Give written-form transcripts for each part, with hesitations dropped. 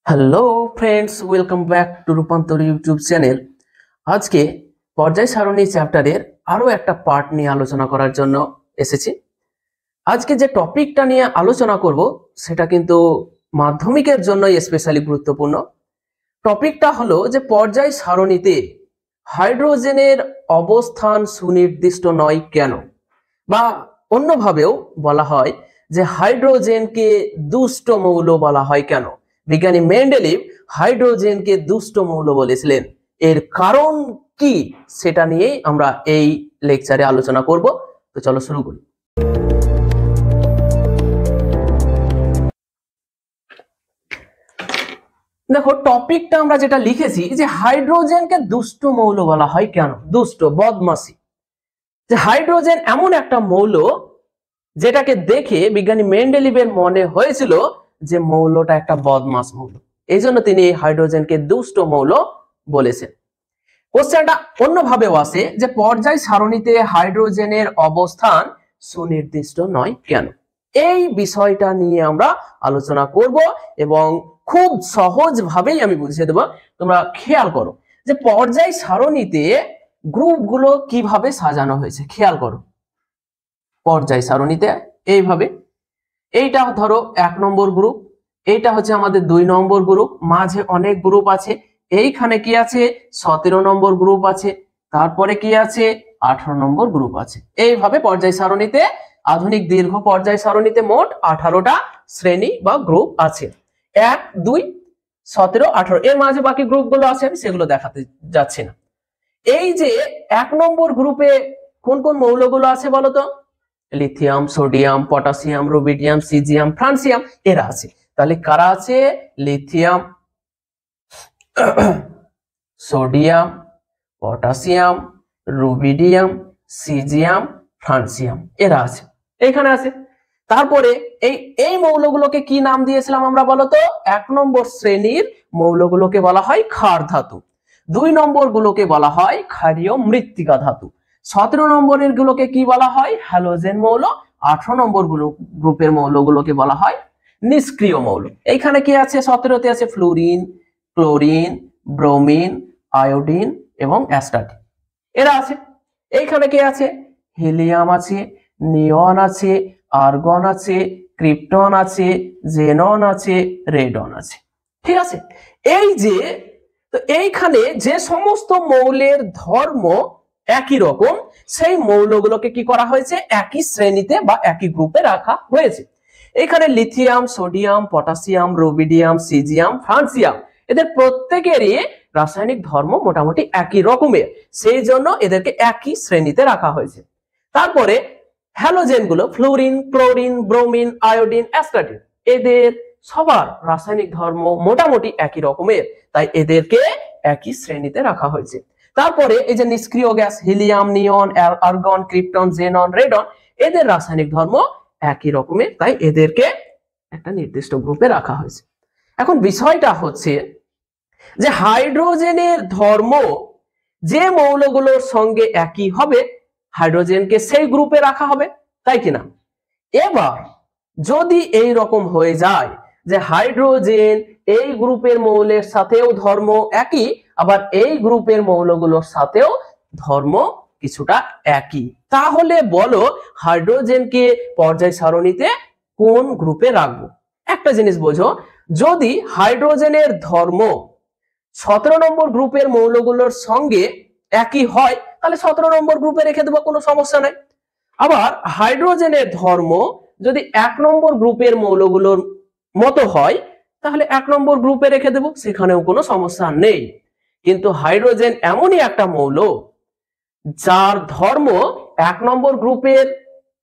Hello friends, welcome back to রূপান্তর YouTube channel. আজকে পর্যায় সারণী চ্যাপ্টারের আরো একটা পার্ট নিয়ে আলোচনা করার জন্য এসেছি। আজকে যে টপিকটা নিয়ে আলোচনা করব সেটা কিন্তু মাধ্যমিকের জন্য স্পেশালি গুরুত্বপূর্ণ। টপিকটা হলো যে পর্যায় সারণীতে হাইড্রোজেনের অবস্থান সুনির্দিষ্ট নয় কেন, বা অন্যভাবেও বলা হয় যে হাইড্রোজেনকে দুষ্ট মৌল বলা হয় কেন। বিজ্ঞানী মেন্ডেলিভ হাইড্রোজেনকে দুষ্ট মৌল বলেছিলেন, এর কারণ কি সেটা নিয়েই আমরা এই লেকচারে আলোচনা করব। তো চলো শুরু করি। দেখো, টপিকটা আমরা যেটা লিখেছি যে হাইড্রোজেনকে দুষ্ট মৌল বলা হয় কেন, দুষ্ট বদমাশি। যে হাইড্রোজেন এমন একটা মৌল যেটাকে দেখে বিজ্ঞানী মেন্ডেলিভের মনে হয়েছিল যে মৌলটা একটা বদমাশ মৌল, এই জন্য তিনি হাইড্রোজেনকে দুষ্ট মৌল বলেছেন। কোশ্চেনটা অন্যভাবেও আসে যে পর্যায় সারণীতে হাইড্রোজেনের অবস্থান সুনির্দিষ্ট নয় কেন। এই বিষয়টা নিয়ে আমরা আলোচনা করব এবং খুব সহজভাবেই আমি বুঝিয়ে দেব। তোমরা খেয়াল করো যে পর্যায় সারণীতে গ্রুপগুলো কিভাবে সাজানো হয়েছে। খেয়াল করো, পর্যায় সারণীতে এইভাবে, এইটা ধরো 1 নম্বর গ্রুপ, এইটা হচ্ছে আমাদের 2 নম্বর গ্রুপ, মাঝে অনেক গ্রুপ আছে, এইখানে কি আছে 17 নম্বর গ্রুপ আছে, তারপরে কি আছে 18 নম্বর গ্রুপ আছে। এইভাবে পর্যায় সারণীতে, আধুনিক দীর্ঘ পর্যায় সারণীতে মোট 18টা শ্রেণী বা গ্রুপ আছে। 1, 2, 17, 18, এর মাঝে বাকি গ্রুপগুলো আছে, আমি সেগুলো দেখাতে যাচ্ছি না। এই যে 1 নম্বর গ্রুপে কোন কোন মৌলগুলো আছে বলতো? Lithium, sodium, potassium, rubidium, caesium, francium, এরা আছে। তাহলে কারা আছে? Lithium, sodium, potassium, rubidium, caesium, francium, এরা আছে, এখানে আছে। তারপরে এই মৌলগুলোকে কি নাম দিয়েছিলাম আমরা বলতো? 1 নম্বর শ্রেণীর মৌলগুলোকে বলা হয় ক্ষার ধাতু, 2 নম্বর গুলোকে বলা হয় ক্ষারীয় মৃত্তিকা ধাতু, 17 নম্বরের গুলোকে কি বলা হয়? হ্যালোজেন মৌল, 18 নম্বর গ্রুপের মৌলগুলোকে বলা হয় নিষ্ক্রিয় মৌল। এইখানে কি আছে? 17তে আছে ফ্লোরিন, ক্লোরিন, ব্রোমিন, আয়োডিন এবং অ্যাস্টাটিন, এরা আছে। এইখানে কি আছে? হিলিয়াম আছে, নিয়ন আছে, আর্গন আছে, ক্রিপ্টন আছে, জেনন আছে, রেডন আছে। ঠিক আছে। এই যে, তো এইখানে যে সমস্ত মৌলের ধর্ম একই রকম, সেই মৌলগুলোকে কি করা হয়েছে? একই শ্রেণীতে বা একই গ্রুপে রাখা হয়েছে। এখানে lithium, sodium, potassium, rubidium, caesium, francium, এদের প্রত্যেকেরই রাসায়নিক ধর্ম মোটামুটি একই রকমের, সেই জন্য এদেরকে একই শ্রেণীতে রাখা হয়েছে। তারপরে হ্যালোজেন গুলো fluorine, chlorine, bromine, iodine, astatine, এদের সবার রাসায়নিক ধর্ম মোটামুটি একই রকমের, তাই এদেরকে একই শ্রেণীতে রাখা হয়েছে। তারপরে এই যে নিষ্ক্রিয় গ্যাস হিলিয়াম, নিয়ন, আর্গন, ক্রিপ্টন, জেনন, রেডন, এদের রাসায়নিক ধর্ম একই রকমের, তাই এদেরকে একটা নির্দিষ্ট গ্রুপে রাখা হয়েছে। এখন বিষয়টা হচ্ছে যে হাইড্রোজেনের ধর্ম যে মৌলগুলোর সঙ্গে একই হবে, হাইড্রোজেনকে সেই গ্রুপে রাখা হবে, তাই কিনা? এবার যদি এই রকম হয়ে যায় যে হাইড্রোজেন এই গ্রুপের মৌলের সাথেও ধর্ম একই, আবার এই গ্রুপের মৌলগুলোর সাথেও ধর্ম কিছুটা একই, তাহলে বলো হাইড্রোজেনকে পর্যায় সারণীতে কোন গ্রুপে রাখবো? একটা জিনিস বোঝো, যদি হাইড্রোজেনের ধর্ম 17 নম্বর গ্রুপের মৌলগুলোর সঙ্গে একই হয়, তাহলে 17 নম্বর গ্রুপে রেখে দেবো, কোনো সমস্যা নাই। আবার হাইড্রোজেনের ধর্ম যদি 1 নম্বর গ্রুপের মৌলগুলোর মতো হয়, তাহলে 1 নম্বর গ্রুপে রেখে দেবো, সেখানেও কোনো সমস্যা নেই। কিন্তু হাইড্রোজেন এমনই একটা মৌল যার ধর্ম 1 নম্বর গ্রুপের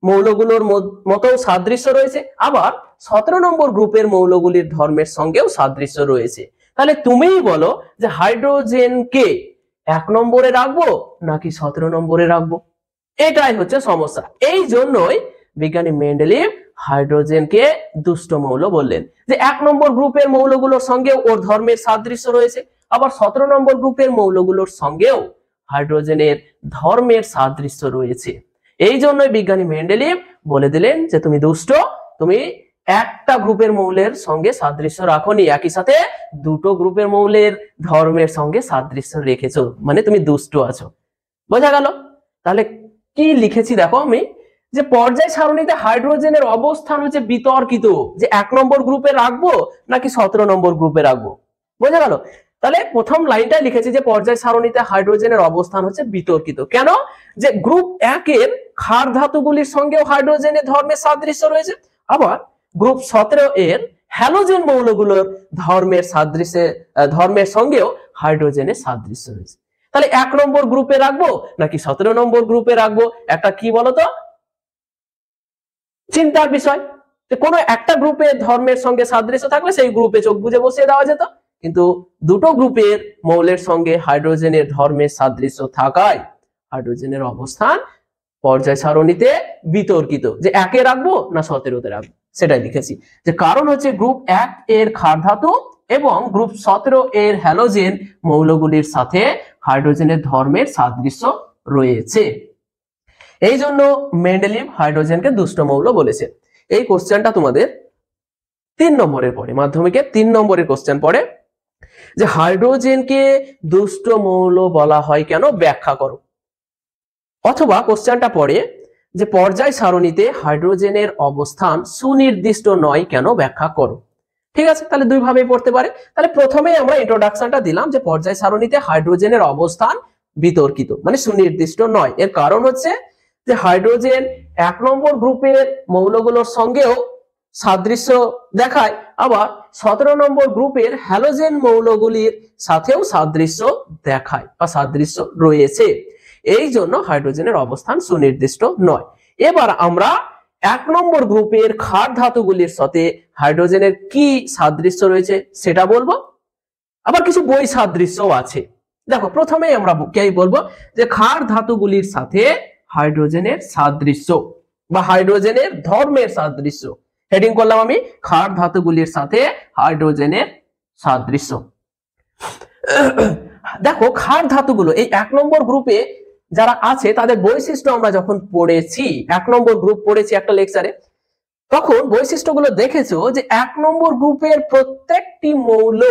মৌলগুলোর মতো সাদৃশ্য রয়েছে, আবার 17 নম্বর গ্রুপের মৌলগুলির ধর্মের সঙ্গেও সাদৃশ্য রয়েছে। তাহলে তুমিই বলো যে হাইড্রোজেনকে 1 নম্বরে রাখবো নাকি 17 নম্বরে রাখবো? এটাই হচ্ছে সমস্যা। এই জন্যই বিজ্ঞানী মেন্ডেলিভ হাইড্রোজেনকে দুষ্ট মৌল বললেন, যে 1 নম্বর গ্রুপের মৌলগুলোর সঙ্গে ওর ধর্মের সাদৃশ্য রয়েছে, আবার 17 নম্বর গ্রুপের মৌলগুলোর সঙ্গেও হাইড্রোজেনের ধর্মের সাদৃশ্য রয়েছে। এই জন্যই বিজ্ঞানী মেন্ডেলিভ বলে দিলেন যে তুমি দুষ্ট, তুমি একটা গ্রুপের মৌলের সঙ্গে সাদৃশ্য রাখোনি, একই সাথে দুটো গ্রুপের মৌলের ধর্মের সঙ্গে সাদৃশ্য রেখেছো, মানে তুমি দুষ্ট আছো। বোঝা গেল? তাহলে কি লিখেছি দেখো আমি, যে পর্যায় সারণীতে হাইড্রোজেনের অবস্থান হচ্ছে বিতর্কিত, যে 1 নম্বর গ্রুপে রাখবো নাকি 17 নম্বর গ্রুপে রাখবো। বোঝা গেল? তাহলে প্রথম লাইনটাই লিখেছি যে পর্যায় সারণীতে হাইড্রোজেনের অবস্থান হচ্ছে বিতর্কিত। কেন? যে গ্রুপ 1 এর ক্ষার ধাতুগুলির সঙ্গেও হাইড্রোজেনের ধর্মের সাদৃশ্য রয়েছে, আবার গ্রুপ 17 এর হ্যালোজেন মৌলগুলোর ধর্মের সঙ্গেও হাইড্রোজেনের সাদৃশ্য রয়েছে। তাহলে 1 নম্বর গ্রুপে রাখবো নাকি 17 নম্বর গ্রুপে রাখবো, একটা কি বলতো চিন্তার বিষয়। কোনো একটা গ্রুপের ধর্মের সঙ্গে সাদৃশ্য থাকলে সেই গ্রুপে চোখ বুজে বসিয়ে দেওয়া যেত, কিন্তু দুটো গ্রুপের মৌলের সঙ্গে হাইড্রোজেনের ধর্মের সাদৃশ্য থাকায় হাইড্রোজেনের অবস্থান পর্যায় সারণীতে বিতর্কিত, যে 1 এ রাখবো না 17 তে রাখবো। সেটাই লিখেছি, যে কারণ হচ্ছে গ্রুপ 1 এর ক্ষার ধাতু এবং গ্রুপ 17 এর হ্যালোজেন মৌলগুলির সাথে হাইড্রোজেনের ধর্মের সাদৃশ্য রয়েছে। এই জন্য মেন্ডেলিভ হাইড্রোজেনকে দুষ্ট মৌল বলেছে। এই কোশ্চেনটা তোমাদের 3 নম্বরের পরে, মাধ্যমিকে 3 নম্বরের কোশ্চেন পড়ে, যে হাইড্রোজেনকে দুষ্ট মৌল বলা হয় কেন, ব্যাখ্যা করো। অথবা কোশ্চেনটা পড়ে যে পর্যায় সারণীতে হাইড্রোজেনের অবস্থান সুনির্দিষ্ট নয় কেন, ব্যাখ্যা করো। ঠিক আছে, তাহলে দুই ভাবেই পড়তে পারে। তাহলে প্রথমে আমরা ইন্ট্রোডাকশনটা দিলাম যে পর্যায় সারণীতে হাইড্রোজেনের অবস্থান বিতর্কিত, মানে সুনির্দিষ্ট নয়। এর কারণ হচ্ছে যে হাইড্রোজেন 1 নম্বর গ্রুপের মৌলগুলোর সঙ্গেও সাদৃশ্য দেখায়, আবার 17 নম্বর গ্রুপের হ্যালোজেন মৌলগুলির সাথেও সাদৃশ্য দেখায় বা সাদৃশ্য রয়েছে। এই জন্য হাইড্রোজেনের অবস্থান সুনির্দিষ্ট নয়। এবার আমরা 1 নম্বর গ্রুপের ক্ষার ধাতুগুলির সাথে হাইড্রোজেনের কি সাদৃশ্য রয়েছে সেটা বলবো, আবার কিছু বৈসাদৃশ্যও আছে। দেখো প্রথমেই আমরা কি বলবো, যে ক্ষার ধাতুগুলির সাথে হাইড্রোজেনের সাদৃশ্য বা হাইড্রোজেনের ধর্মের সাদৃশ্য। হেডিং করলাম আমি ক্ষার ধাতুগুলির সাথে হাইড্রোজেনের সাদৃশ্য। দেখো ক্ষার ধাতুগুলো এই 1 নম্বর গ্রুপে যারা আছে তাদের বৈশিষ্ট্য আমরা যখন পড়েছি, 1 নম্বর গ্রুপ পড়েছি একটা লেকচারে, তখন বৈশিষ্ট্যগুলো দেখেছো যে 1 নম্বর গ্রুপের প্রত্যেকটি মৌল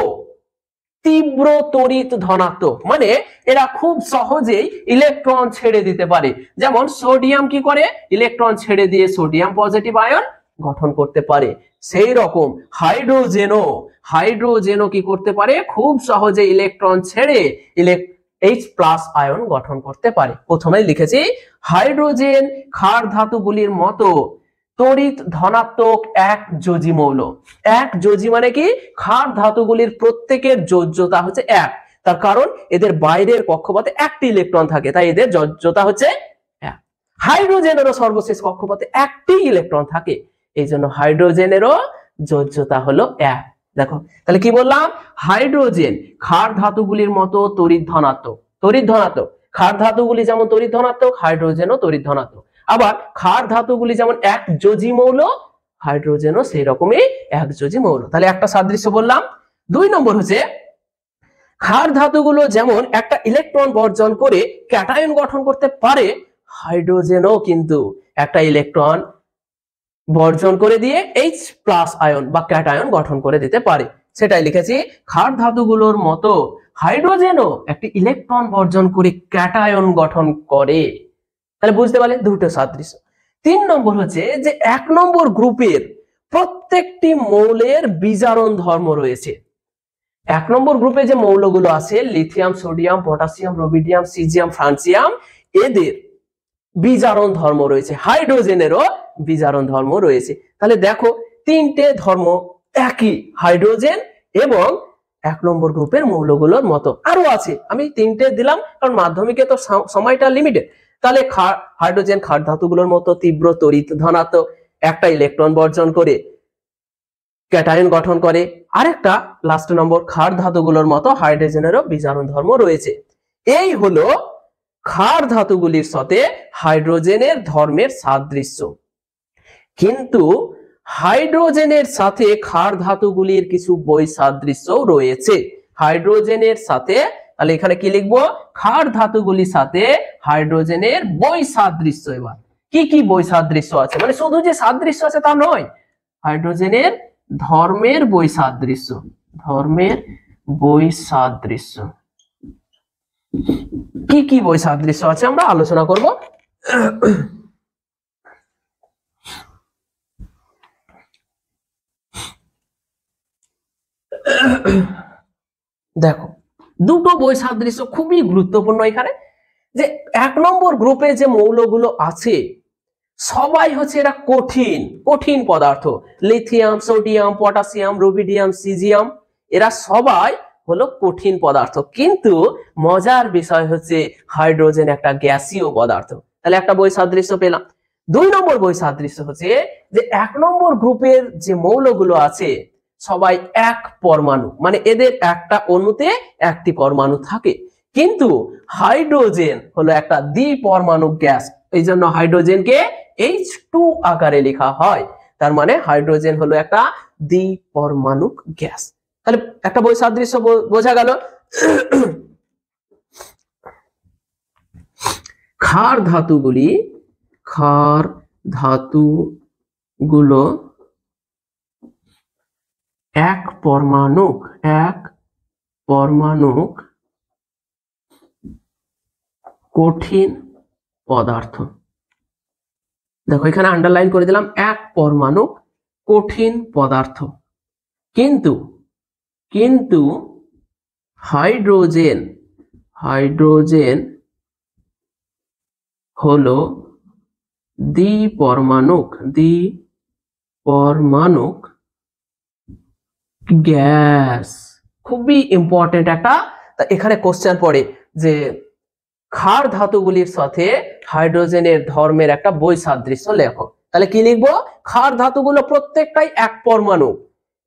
তীব্র তড়িৎ ধনাত্মক, মানে এরা খুব সহজেই ইলেকট্রন ছেড়ে দিতে পারে। যেমন সোডিয়াম কি করে, ইলেকট্রন ছেড়ে দিয়ে সোডিয়াম পজিটিভ আয়ন গঠন করতে পারে, সেই রকম হাইড্রোজেনও কি করতে পারে, খুব সহজে ইলেকট্রন ছেড়ে H+ আয়ন গঠন করতে পারে। প্রথমেই লিখেছি হাইড্রোজেন ক্ষার ধাতুগুলির মতো তড়িৎ ধনাত্মক একযোজী মৌল। একযোজী মানে কি, ক্ষার ধাতুগুলির প্রত্যেকের যোজ্যতা হচ্ছে 1, তার কারণ এদের বাইরের কক্ষপথে একটি ইলেকট্রন থাকে, তাই এদের যোজ্যতা হচ্ছে 1। হাইড্রোজেনেরও সর্বশেষ কক্ষপথে একটি ইলেকট্রন থাকে, এই জন্য হাইড্রোজেনেরও যোজ্যতা হলো 1। দেখো তাহলে কি বললাম, হাইড্রোজেন ক্ষার ধাতুগুলির মতো তড়িৎ ধনাত্মক। ক্ষার ধাতুগুলি যেমন তড়িৎ ধনাত্মক, হাইড্রোজেনও তড়িৎ ধনাত্মক। আবার ক্ষার ধাতুগুলি যেমন একযোজী মৌল, হাইড্রোজেনও সেই রকমই একযোজী মৌল। তাহলে একটা সাদৃশ্য বললাম। 2 নম্বর হচ্ছে ক্ষার ধাতুগুলো যেমন একটা ইলেকট্রন বর্জন করে ক্যাটায়ন গঠন করতে পারে, হাইড্রোজেনও কিন্তু একটা ইলেকট্রন বর্জন করে দিয়ে H+ আয়ন বা ক্যাটায়ন গঠন করে দিতে পারে। সেটাই লিখেছি, ক্ষার ধাতুগুলোর মতো হাইড্রোজেনও একটি ইলেকট্রন বর্জন করে ক্যাটায়ন গঠন করে। তাহলে বুঝতে পারলে দুটো সাদৃশ্য। 3 নম্বর হচ্ছে যে 1 নম্বর গ্রুপের প্রত্যেকটি মৌলের বিজারণ ধর্ম রয়েছে। 1 নম্বর গ্রুপে যে মৌলগুলো আছে, lithium, sodium, potassium, rubidium, caesium, francium, এদের বিজারণ ধর্ম রয়েছে। হাইড্রোজেনেরও বিজারণ ধর্ম রয়েছে। তাহলে দেখো 3টে ধর্ম একই হাইড্রোজেন এবং 1 নম্বর গ্রুপের মৌলগুলোর মতো। আরো আছে, আমি 3টে দিলাম কারণ মাধ্যমিকে তো সময়টা লিমিটেড। তাহলে হাইড্রোজেন ক্ষার ধাতুগুলোর মতো তীব্র তড়িৎ ধনাত্মক, একটা ইলেকট্রন বর্জন করে ক্যাটায়ন গঠন করে। আরেকটা লাস্ট নম্বর, ক্ষার ধাতুগুলোর মতো হাইড্রোজেনেরও বিজারণ ধর্ম রয়েছে। এই হলো ক্ষার ধাতুগুলির সাথে হাইড্রোজেনের ধর্মের সাদৃশ্য। কিন্তু হাইড্রোজেনের সাথে ক্ষার ধাতুগুলির কিছু বৈসাদৃশ্যও রয়েছে। হাইড্রোজেনের সাথে, তাহলে এখানে কি লিখবো, ক্ষার ধাতুগুলির সাথে হাইড্রোজেনের বৈসাদৃশ্য। এবার কি কি বৈসাদৃশ্য আছে, মানে শুধু যে সাদৃশ্য আছে তা নয়, হাইড্রোজেনের ধর্মের বৈসাদৃশ্য, ধর্মের বৈসাদৃশ্য। কি কি বৈসাদৃশ্য আছে আমরা আলোচনা করব। দেখো দুটো বৈসাদৃশ্য খুবই গুরুত্বপূর্ণ এখানে, যে 1 নম্বর গ্রুপে যে মৌলগুলো আছে সবাই হচ্ছে এরা কঠিন কঠিন পদার্থ, lithium, sodium, potassium, rubidium, caesium, এরা সবাই হলো কঠিন পদার্থ। কিন্তু মজার বিষয় হচ্ছে হাইড্রোজেন একটা গ্যাসীয় পদার্থ। তাহলে একটা বৈসাদৃশ্য পেলাম। 2 নম্বর বৈসাদৃশ্য হচ্ছে যে 1 নম্বর গ্রুপের যে মৌলগুলো আছে সবাই এক পরমাণু, মানে এদের একটা অণুতে একটি পরমাণু থাকে। কিন্তু হাইড্রোজেন হলো একটা দ্বিপরমাণুক গ্যাস, এই জন্য হাইড্রোজেনকে H2 আকারে লেখা হয়। তার মানে হাইড্রোজেন হলো একটা দ্বিপরমাণুক গ্যাস। তাহলে একটা বৈসাদৃশ্য বোঝা গেল। ক্ষার ধাতুগুলো এক পরমাণুক কঠিন পদার্থ। দেখো এখানে আন্ডারলাইন করে দিলাম, এক পরমাণুক কঠিন পদার্থ। কিন্তু হাইড্রোজেন হলো দ্বিপরমাণুক গ্যাস। খুবই ইম্পর্টেন্ট একটা। তা এখানে কোশ্চেন পড়ে যে ক্ষার ধাতুগুলির সাথে হাইড্রোজেনের ধর্মের একটা বৈসাদৃশ্য লেখো। তাহলে কি লিখবো? ক্ষার ধাতুগুলো প্রত্যেকটাই এক পরমাণু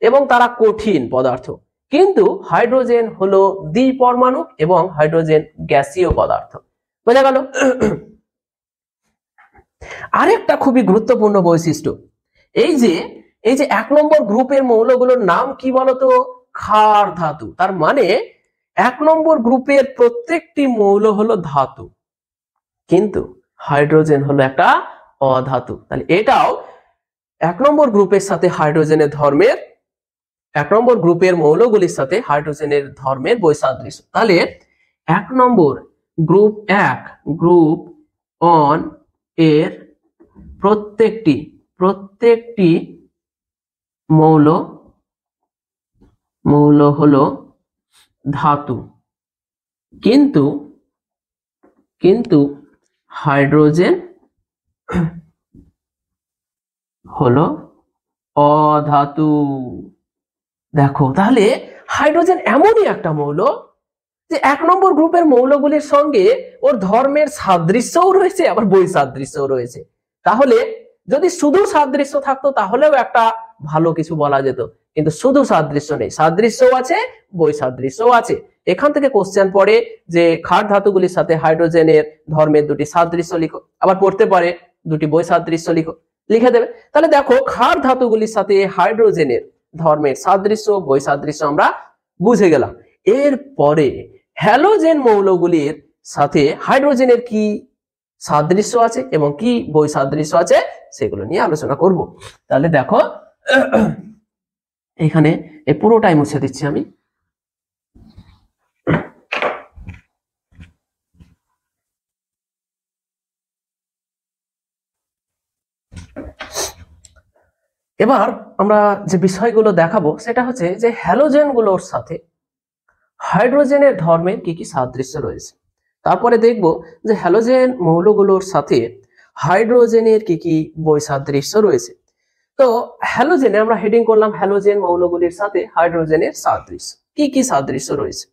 এবং তারা কঠিন পদার্থ, কিন্তু হাইড্রোজেন হলো দ্বিপরমাণুক এবং হাইড্রোজেন গ্যাসীয় পদার্থ। বোঝা গেল? আরেকটা খুবই গুরুত্বপূর্ণ বৈশিষ্ট্য, এই যে 1 নম্বর গ্রুপের মৌলগুলোর নাম কি বলতো? ক্ষার ধাতু। তার মানে 1 নম্বর গ্রুপের প্রত্যেকটি মৌল হলো ধাতু, কিন্তু হাইড্রোজেন হলো একটা অধাতু। তাহলে এটাও 1 নম্বর গ্রুপের সাথে হাইড্রোজেনের ধর্মের, 1 নম্বর গ্রুপের মৌলগুলির সাথে হাইড্রোজেনের ধর্মের বৈসাদৃশ্য। তাহলে 1 নম্বর গ্রুপ 1 গ্রুপ অন এর প্রত্যেকটি মৌল হলো ধাতু, কিন্তু হাইড্রোজেন হলো অধাতু। দেখো তাহলে হাইড্রোজেন এমনই একটা মৌল যে 1 নম্বর গ্রুপের মৌলগুলির সঙ্গে ওর ধর্মের সাদৃশ্যও রয়েছে, আবার বৈসাদৃশ্যও রয়েছে। তাহলে যদি শুধু সাদৃশ্য থাকতো তাহলেও একটা ভালো কিছু বলা যেত, কিন্তু শুধু সাদৃশ্য নেই, সাদৃশ্যও আছে বৈসাদৃশ্যও আছে। এখান থেকে কোশ্চেন পড়ে যে ক্ষার ধাতুগুলির সাথে হাইড্রোজেনের ধর্মের দুটি সাদৃশ্য লিখো, আবার পড়তে পারে দুটি বৈসাদৃশ্য লিখো, লিখে দেবে। তাহলে দেখো ক্ষার ধাতুগুলির সাথে হাইড্রোজেনের ধর্মের সাদৃশ্য বৈসাদৃশ্য আমরা বুঝে গেলাম। এরপরে হ্যালোজেন মৌলগুলির সাথে হাইড্রোজেনের কি সাদৃশ্য আছে এবং কি বৈসাদৃশ্য আছে সেগুলো নিয়ে আলোচনা করব। তাহলে দেখো এখানে এই পুরোটাই মুছে দিচ্ছি আমি। এবার আমরা যে বিষয়গুলো দেখাবো সেটা হচ্ছে যে হ্যালোজেনগুলোর সাথে হাইড্রোজেনের ধর্মের কি কি সাদৃশ্য রয়েছে। তারপরে দেখব যে হ্যালোজেন মৌলগুলোর সাথে হাইড্রোজেনের কি কি বৈসাদৃশ্য রয়েছে। তো হ্যালোজেনে আমরা হেডিং করলাম হ্যালোজেন মৌলগুলির সাথে হাইড্রোজেনের সাদৃশ্য, কি কি সাদৃশ্য রয়েছে।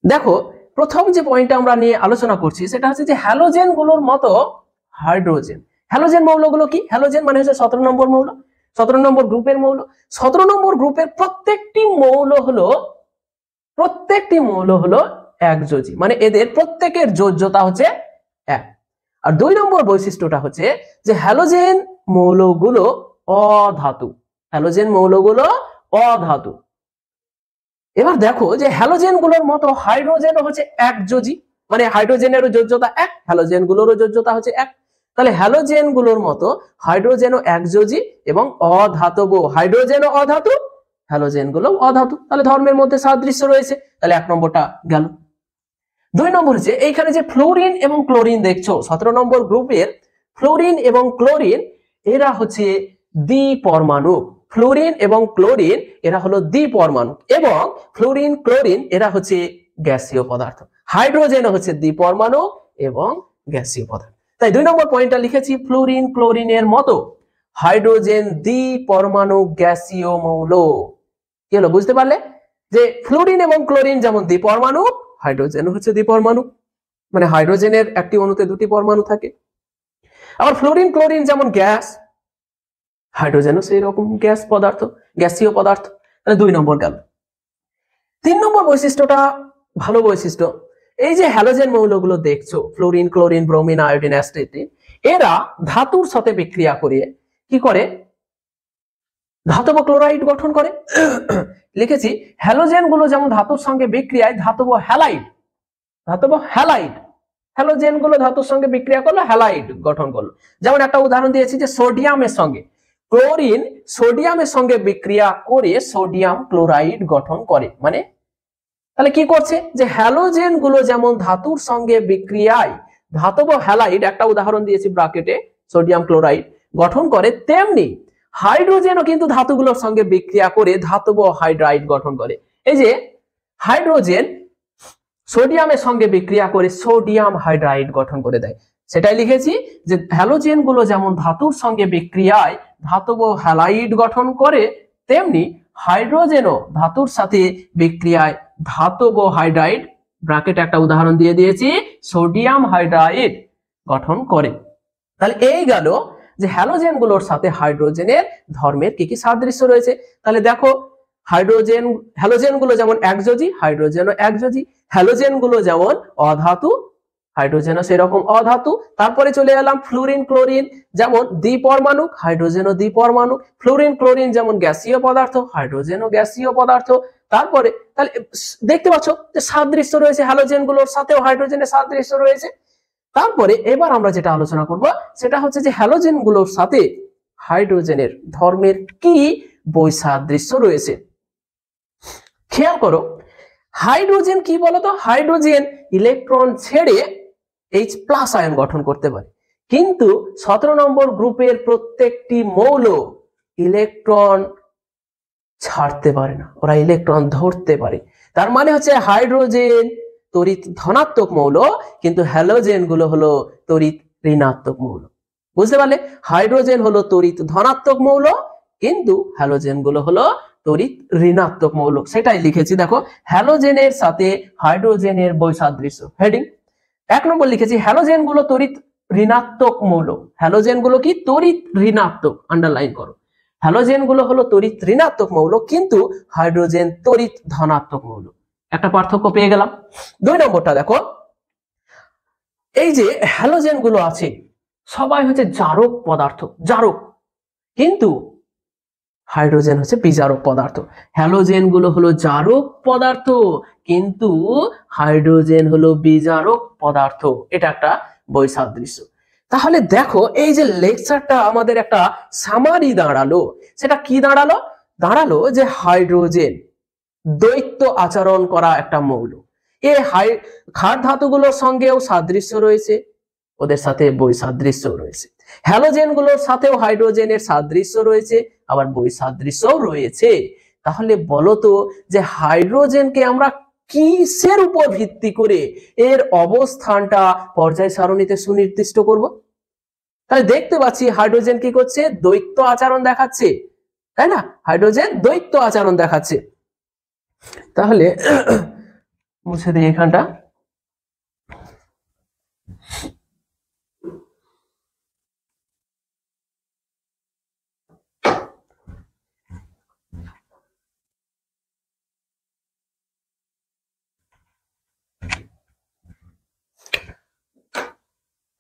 দেখো প্রথম যে পয়েন্টটা আমরা নিয়ে আলোচনা করছি সেটা হচ্ছে যে হ্যালোজেন গুলোর মতো হাইড্রোজেন, হ্যালোজেন মৌলগুলো কি? হ্যালোজেন মানে হচ্ছে 17 নম্বর মৌল, 17 নম্বর গ্রুপের মৌল। 17 নম্বর গ্রুপের প্রত্যেকটি মৌল হলো একযোজী, মানে এদের প্রত্যেকের যোজ্যতা হচ্ছে 1। আর 2 নম্বর বৈশিষ্ট্যটা হচ্ছে যে হ্যালোজেন মৌলগুলো অধাতু, হ্যালোজেন মৌলগুলো অধাতু। এবার দেখো যে হ্যালোজেন গুলোর মতো হাইড্রোজেনও হচ্ছে একযোজী, মানে হাইড্রোজেনেরও যোজ্যতা 1, হ্যালোজেন গুলোরও যোজ্যতা হচ্ছে 1। তাহলে হ্যালোজেন গুলোর মতো হাইড্রোজেনও একযোজী এবং অধাতব, হাইড্রোজেনও অধাতু, হ্যালোজেন গুলো অধাতু, তাহলে ধর্মের মধ্যে সাদৃশ্য রয়েছে। তাহলে 1 নম্বরটা গেল। 2 নম্বর হচ্ছে এইখানে যে ফ্লোরিন এবং ক্লোরিন দেখছো 17 নম্বর গ্রুপের ফ্লোরিন এবং ক্লোরিন এরা হচ্ছে দ্বিপরমাণু। ফ্লোরিন এবং ক্লোরিন এরা হলো দ্বিপরমাণু এবং ফ্লোরিন ক্লোরিন এরা হচ্ছে গ্যাসীয় পদার্থ। হাইড্রোজেনও হচ্ছে দ্বিপরমাণু এবং গ্যাসীয় পদার্থ। তাই 2 নম্বর পয়েন্টটা লিখেছি ফ্লোরিন ক্লোরিনের মতো হাইড্রোজেন দ্বিপরমাণু গ্যাসীয় মৌল। কি হলো বুঝতে পারলে যে ফ্লোরিন এবং ক্লোরিন যেমন দ্বিপরমাণু, হাইড্রোজেন হচ্ছে দ্বিপরমাণু, মানে হাইড্রোজেনের একটি অণুতে দুটি পরমাণু থাকে। আবার ফ্লোরিন ক্লোরিন যেমন গ্যাস, হাইড্রোজেনও সেই রকম গ্যাস পদার্থ, গ্যাসীয় পদার্থ। তাহলে 2 নম্বর গেল। 3 নম্বর বৈশিষ্ট্যটা ভালো বৈশিষ্ট্য। এই যে হ্যালোজেন মৌলগুলো দেখছো ফ্লোরিন ক্লোরিন ব্রোমিন আয়োডিন অ্যাসিটিন, এরা ধাতুর সাথে বিক্রিয়া করে কি করে? ধাতব ক্লোরাইড গঠন করে। লিখেছি হ্যালোজেন গুলো যেমন ধাতুর সঙ্গে বিক্রিয়ায় ধাতব হ্যালাইড, হ্যালোজেন গুলো ধাতুর সঙ্গে বিক্রিয়া করলো হ্যালাইড গঠন করলো। যেমন একটা উদাহরণ দিয়েছি যে সোডিয়ামের সঙ্গে ক্লোরিন সোডিয়ামের সঙ্গে বিক্রিয়া করে সোডিয়াম ক্লোরাইড গঠন করে। মানে তাহলে কি করছে যে হ্যালোজেন গুলো যেমন ধাতুর সঙ্গে বিক্রিয়ায় ধাতব হ্যালাইড, একটা উদাহরণ দিয়েছি ব্র্যাকেটে সোডিয়াম ক্লোরাইড গঠন করে, তেমনি হাইড্রোজেনও কিন্তু ধাতুগুলোর সঙ্গে বিক্রিয়া করে ধাতব হাইড্রাইড গঠন করে। এই যে হাইড্রোজেন সোডিয়ামের সঙ্গে বিক্রিয়া করে সোডিয়াম হাইড্রাইড গঠন করে দেয়। সেটাই লিখেছি যে হ্যালোজেন গুলো যেমন ধাতুর সঙ্গে বিক্রিয়ায় ধাতব হ্যালাইড গঠন করে, তেমনি হাইড্রোজেনও ধাতুর সাথে বিক্রিয়ায় ধাতব হাইড্রাইড, ব্র্যাকেটে একটা উদাহরণ দিয়ে দিয়েছি সোডিয়াম হাইড্রাইড গঠন করে। তাহলে এই গেল যে হ্যালোজেন গুলোর সাথে হাইড্রোজেনের ধর্মের কি কি সাদৃশ্য রয়েছে। তাহলে দেখো হ্যালোজেন গুলো যেমন একযোজী, হাইড্রোজেনও একযোজী। হ্যালোজেন গুলো যেমন অধাতু, হাইড্রোজেনও সেরকম অধাতু। তারপরে চলে এলাম ফ্লোরিন ক্লোরিন যেমন দ্বিপরমাণু, হাইড্রোজেনও দ্বিপরমাণু। ফ্লোরিন ক্লোরিন যেমন গ্যাসীয় পদার্থ, হাইড্রোজেনও গ্যাসীয় পদার্থ। তারপরে তাহলে দেখতে পাচ্ছ যে সাদৃশ্য রয়েছে, হ্যালোজেন গুলোর সাথেও হাইড্রোজেনের সাদৃশ্য রয়েছে। তারপরে এবার আমরা যেটা আলোচনা করব সেটা হচ্ছে যে হ্যালোজেন গুলোর সাথে হাইড্রোজেনের ধর্মের কি বৈসাদৃশ্য রয়েছে। খেয়াল করো, হাইড্রোজেন কি বলতো? হাইড্রোজেন ইলেকট্রন ছেড়ে H+ আয়ন গঠন করতে পারে, কিন্তু 17 নম্বর গ্রুপের প্রত্যেকটি মৌল ইলেকট্রন ছাড়তে পারে না, ওরা ইলেকট্রন ধরতে পারে। তার মানে হচ্ছে হাইড্রোজেন তড়িৎ ধনাত্মক মৌল, কিন্তু হ্যালোজেন গুলো হলো তড়িৎ ঋণাত্মক মৌল। বুঝতে পারলে? হাইড্রোজেন হলো তড়িৎ ধনাত্মক মৌল, কিন্তু হ্যালোজেন গুলো হলো তড়িৎ ঋণাত্মক মৌল। সেটাই লিখেছি, দেখো হ্যালোজেনের সাথে হাইড্রোজেনের বৈসাদৃশ্য। হেডিং 1 নম্বর লিখেছি হ্যালোজেন গুলো তড়িৎ ঋণাত্মক মৌল। হ্যালোজেন গুলো কি? তড়িৎ ঋণাত্মক, আন্ডারলাইন করো। হ্যালোজেন গুলো হলো তড়িৎ ঋণাত্মক মৌল, কিন্তু হাইড্রোজেন তড়িৎ ধনাত্মক মৌল। একটা পার্থক্য পেয়ে গেলাম। 2 নম্বরটা দেখো, এই যে হ্যালোজেন গুলো আছে সবাই হচ্ছে জারক পদার্থ, জারক, কিন্তু হাইড্রোজেন হচ্ছে বিজারক পদার্থ। হ্যালোজেন গুলো হলো জারক পদার্থ, কিন্তু হাইড্রোজেন হলো বিজারক পদার্থ। এটা একটা বৈসাদৃশ্য। তাহলে দেখো এই যে লেকচারটা আমাদের একটা সামারি দাঁড়ালো, সেটা কি দাঁড়ালো? দাঁড়ালো যে হাইড্রোজেন দ্বৈত আচরণ করা একটা মৌল। এই ক্ষার ধাতুগুলোর সঙ্গেও সাদৃশ্য রয়েছে, ওদের সাথে বৈসাদৃশ্য রয়েছে। হ্যালোজেন গুলোর সাথেও হাইড্রোজেনের সাদৃশ্য রয়েছে, আবার বৈসাদৃশ্যও রয়েছে। তাহলে বলতো যে হাইড্রোজেনকে আমরা কিসের উপর ভিত্তি করে এর অবস্থানটা পর্যায় সারণীতে সুনির্দিষ্ট করব? তাহলে দেখতে পাচ্ছি হাইড্রোজেন কি করছে? দ্বৈত আচরণ দেখাচ্ছে, তাই না? হাইড্রোজেন দ্বৈত আচরণ দেখাচ্ছে। তাহলে মুছে দিই এখানটা।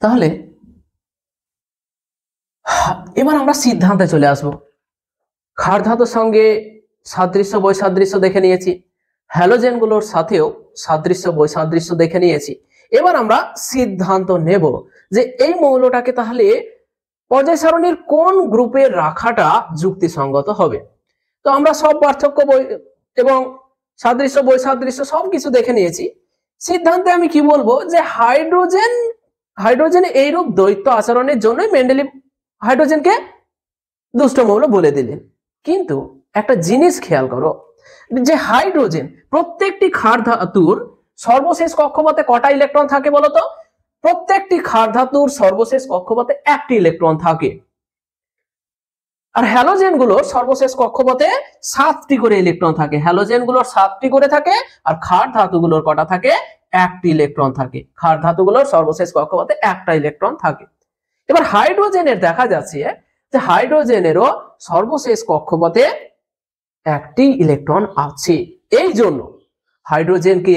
তাহলে এবার আমরা সিদ্ধান্তে চলে আসবো। ক্ষার ধাতুর সঙ্গে সাদৃশ্য বৈসাদৃশ্য দেখে নিয়েছি, হ্যালোজেন গুলোর সাথেও সাদৃশ্য বৈসাদৃশ্য দেখে নিয়েছি। এবার আমরা সিদ্ধান্ত নেব যে এই মৌলটাকে তাহলে পর্যায় সারণীর কোন গ্রুপে রাখাটা যুক্তিসঙ্গত হবে। তো আমরা সব পার্থক্য বই এবং সাদৃশ্য বৈসাদৃশ্য সবকিছু দেখে নিয়েছি। সিদ্ধান্তে আমি কি বলবো যে হাইড্রোজেন এইরূপ দ্বৈত আচরণের জন্য মেন্ডেলিভ হাইড্রোজেনকে দুষ্ট মৌল বলে দিলেন। কিন্তু একটা জিনিস খেয়াল করো যে হাইড্রোজেন প্রত্যেকটি ক্ষার ধাতুর সর্বশেষ কক্ষপথে কটা ইলেকট্রন থাকে বলতো? প্রত্যেকটি ক্ষার ধাতুর সর্বশেষ কক্ষপথে একটি ইলেকট্রন থাকে। আর হ্যালোজেন গুলোর সর্বশেষ কক্ষপথে 7টি করে ইলেকট্রন থাকে। হ্যালোজেন গুলোর 7টি করে থাকে, আর ক্ষার ধাতুগুলোর কটা থাকে? একটি ইলেকট্রন থাকে। ক্ষার ধাতুগুলোর সর্বশেষ কক্ষপথে একটা ইলেকট্রন থাকে। এবার হাইড্রোজেনের দেখা যাচ্ছে যে হাইড্রোজেনেরও সর্বশেষ কক্ষপথে একটি ইলেকট্রন আছে। এই জন্য হাইড্রোজেনকে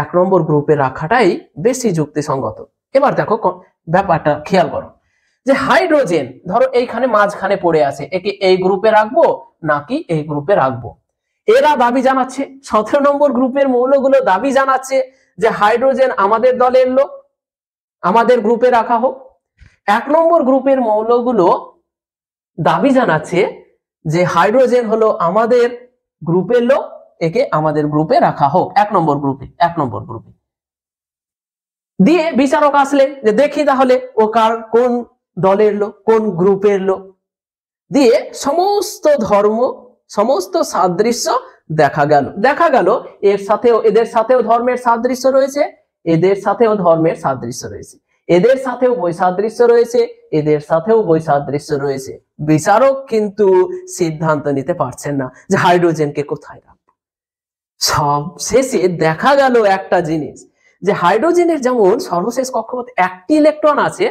1 নম্বর গ্রুপে রাখাটাই বেশি যুক্তিসঙ্গত। এবার দেখো ব্যাপারটা খেয়াল করো যে হাইড্রোজেন ধরো এইখানে মাঝখানে পড়ে আছে, একে এই গ্রুপে রাখবো নাকি এই গ্রুপে রাখবো। এরা দাবি জানাচ্ছে, 17 নম্বর গ্রুপের মৌলগুলো দাবি জানাচ্ছে যে হাইড্রোজেন আমাদের দলের লোক, আমাদের গ্রুপে রাখা হোক। 1 নম্বর গ্রুপের মৌলগুলো দাবি জানাচ্ছে যে হাইড্রোজেন হলো আমাদের গ্রুপের লোক, একে আমাদের গ্রুপে রাখা হোক। 1 নম্বর গ্রুপে দিয়ে বিচারক আসলে যে দেখি তাহলে ও কোন দলের লোক, কোন গ্রুপের লোক, দিয়ে সমস্ত ধর্ম সমস্ত সাদৃশ্য দেখা গেল এর সাথেও এদের সাথেও ধর্মের সাদৃশ্য রয়েছে, এদের সাথেও ধর্মের সাদৃশ্য রয়েছে, এদের সাথেও বৈসাদৃশ্য রয়েছে, এদের সাথেও বৈসাদৃশ্য রয়েছে। বিচারক কিন্তু সিদ্ধান্ত নিতে পারছেন না যে হাইড্রোজেনকে কোথায় রাখবো। সব শেষে দেখা গেল একটা জিনিস যে হাইড্রোজেনের যেমন সর্বশেষ কক্ষপথে একটি ইলেকট্রন আছে,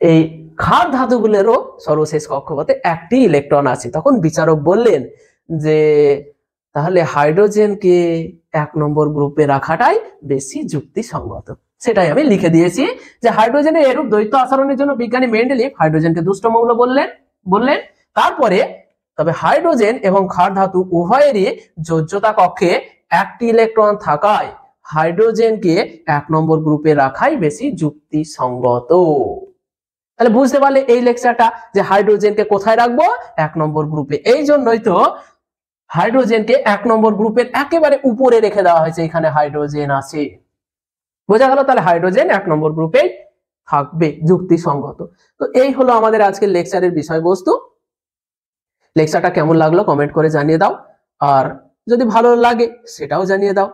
এই ক্ষার ধাতুগুলোরও সর্বশেষ কক্ষপথে একটি ইলেকট্রন আছে। তখন বিচারক বললেন যে তাহলে হাইড্রোজেনকে 1 নম্বর গ্রুপে রাখাটাই বেশি যুক্তিসঙ্গত। সেটাই আমি লিখে দিয়েছি যে হাইড্রোজেনের এরূপ দ্বৈত আচরণের জন্য বিজ্ঞানী মেন্ডেলিভ হাইড্রোজেনকে দুষ্ট মৌল বললেন। তারপরে তবে হাইড্রোজেন এবং ক্ষার ধাতু উভয়েরই যোজ্যতা কক্ষে একটি ইলেকট্রন থাকায় হাইড্রোজেনকে 1 নম্বর গ্রুপে রাখাই বেশি যুক্তিসঙ্গত। তাহলে বুঝতে পারলে এই লেকচারটা যে হাইড্রোজেনকে কোথায় রাখবো? 1 নম্বর গ্রুপে। এই জন্যই তো হাইড্রোজেনকে 1 নম্বর গ্রুপের একেবারে উপরে রেখে দেওয়া হয়েছে। এখানে হাইড্রোজেন আছে, বোঝা গেল? তাহলে হাইড্রোজেন 1 নম্বর গ্রুপে থাকবে, যুক্তিসঙ্গত। তো এই হলো আমাদের আজকের লেকচারের বিষয়বস্তু। লেকচারটা কেমন লাগলো কমেন্ট করে জানিয়ে দাও, আর যদি ভালো লাগে সেটাও জানিয়ে দাও।